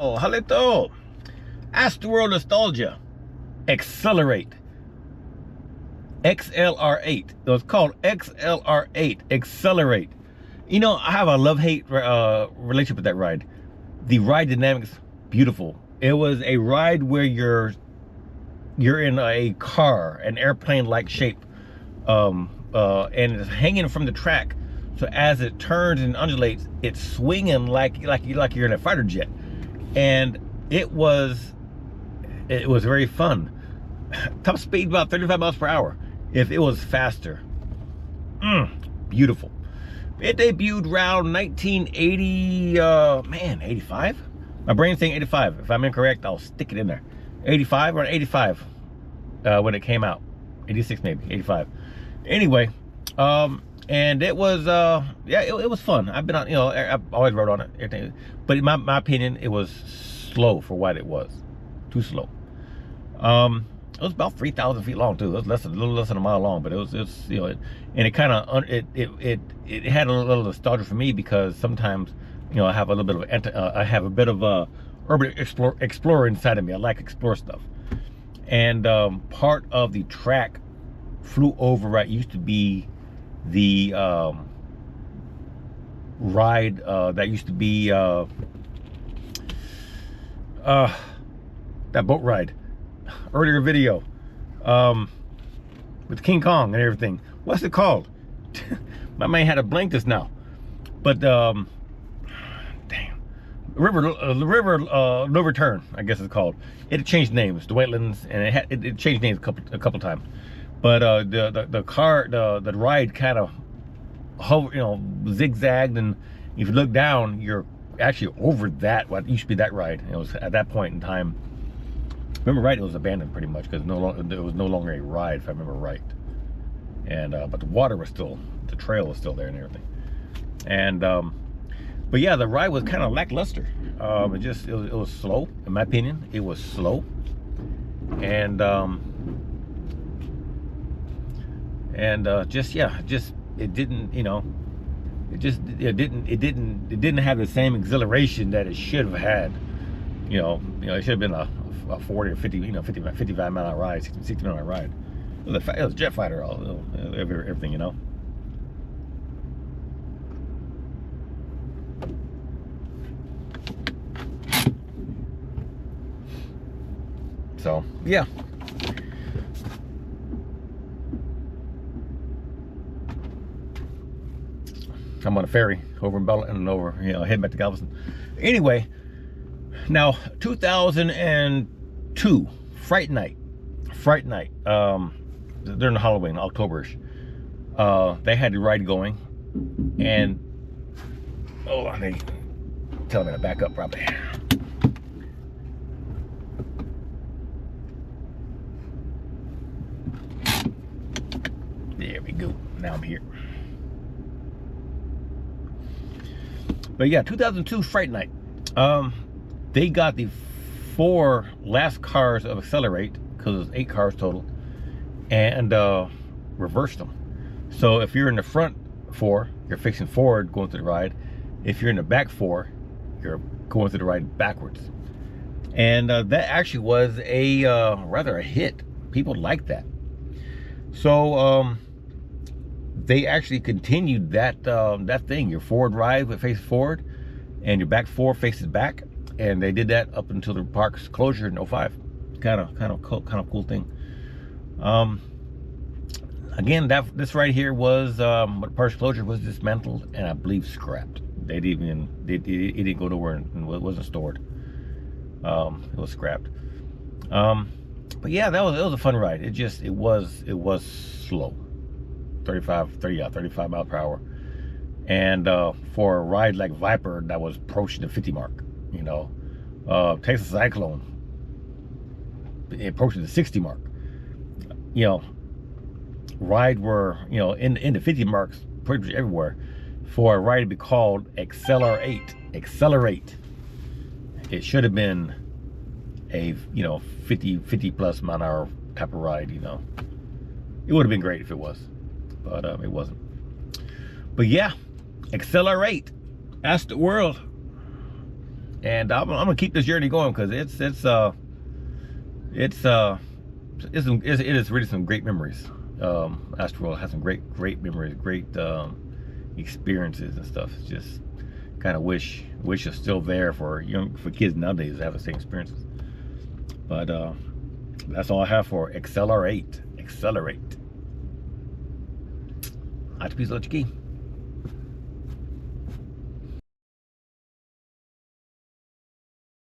Oh, halito! Astroworld nostalgia. Accelerate. XLR-8. It was called XLR-8. Accelerate. You know, I have a love-hate relationship with that ride. The ride dynamics, beautiful. It was a ride where you're in a car, an airplane-like shape, and it's hanging from the track. So as it turns and undulates, it's swinging like you're in a fighter jet. And it was very fun. Top speed about 35 miles per hour. If it was faster, beautiful. It debuted around 1980, man, 85? My brain's saying 85. If I'm incorrect, I'll stick it in there. 85 or 85 when it came out. 86 maybe, 85. Anyway, and it was, yeah, it was fun. I've been on, you know, I've always rode on it, everything. But in my opinion, it was slow for what it was. Too slow. It was about 3,000 feet long too. It was a little less than a mile long, but it was you know, and it kind of it had a little nostalgia for me because sometimes, you know, I have a little bit of I have a bit of a urban explorer inside of me. I like explore stuff, and part of the track flew over what used to be the ride that used to be that boat ride. Earlier video with King Kong and everything. What's it called? My man had a blank just now. But damn, river no return, I guess it's called. It changed names, the Wetlands, and it changed names a couple times. But the ride kind of hovered, you know, zigzagged, and if you look down, you're actually over that what used to be that ride. It was at that point in time. Remember right, it was abandoned pretty much because it was no longer a ride, if I remember right. And but the water was still, the trail was still there and everything. And but yeah, the ride was kind of lackluster. It was slow, in my opinion. It was slow, and it didn't, you know, it didn't have the same exhilaration that it should have had. You know, it should have been a 40 or 50, you know, 55 mile ride, 60 mile ride. It was a jet fighter, everything, you know. So yeah. I'm on a ferry over in Bella and over, you know, heading back to Galveston. Anyway, now 2002 Fright Night, during the Halloween, Octoberish, they had the ride going, and they tell me to back up probably. There we go. Now I'm here. But yeah, 2002 Fright Night. They got the 4 last cars of Accelerate, because it was 8 cars total, and reversed them. So if you're in the front 4, you're facing forward going through the ride. If you're in the back 4, you're going through the ride backwards. And that actually was a rather a hit. People liked that. So they actually continued that that thing. Your forward ride faces forward, and your back 4 faces back, and they did that up until the park's closure in 05. Kind of cool thing. Again, this right here was the park's closure was dismantled and I believe scrapped. It didn't go nowhere and it wasn't stored. It was scrapped. But yeah, it was a fun ride. It was slow. 35 mile per hour, and for a ride like Viper that was approaching the 50 mark, you know, Texas Cyclone approaching the 60 mark, you know, ride were, you know, in the 50 marks pretty much everywhere. For a ride to be called XLR-8, Accelerate, it should have been a, you know, 50 plus mile an hour type of ride. You know, it would have been great if it was, but it wasn't. But yeah, XLR-8, Astroworld. And I'm gonna keep this journey going because it is really some great memories. Astroworld has some great memories, great experiences and stuff. It's just kind of wish it's still there for kids nowadays to have the same experiences. But that's all I have for XLR-8. Accelerate. Hot piece of key.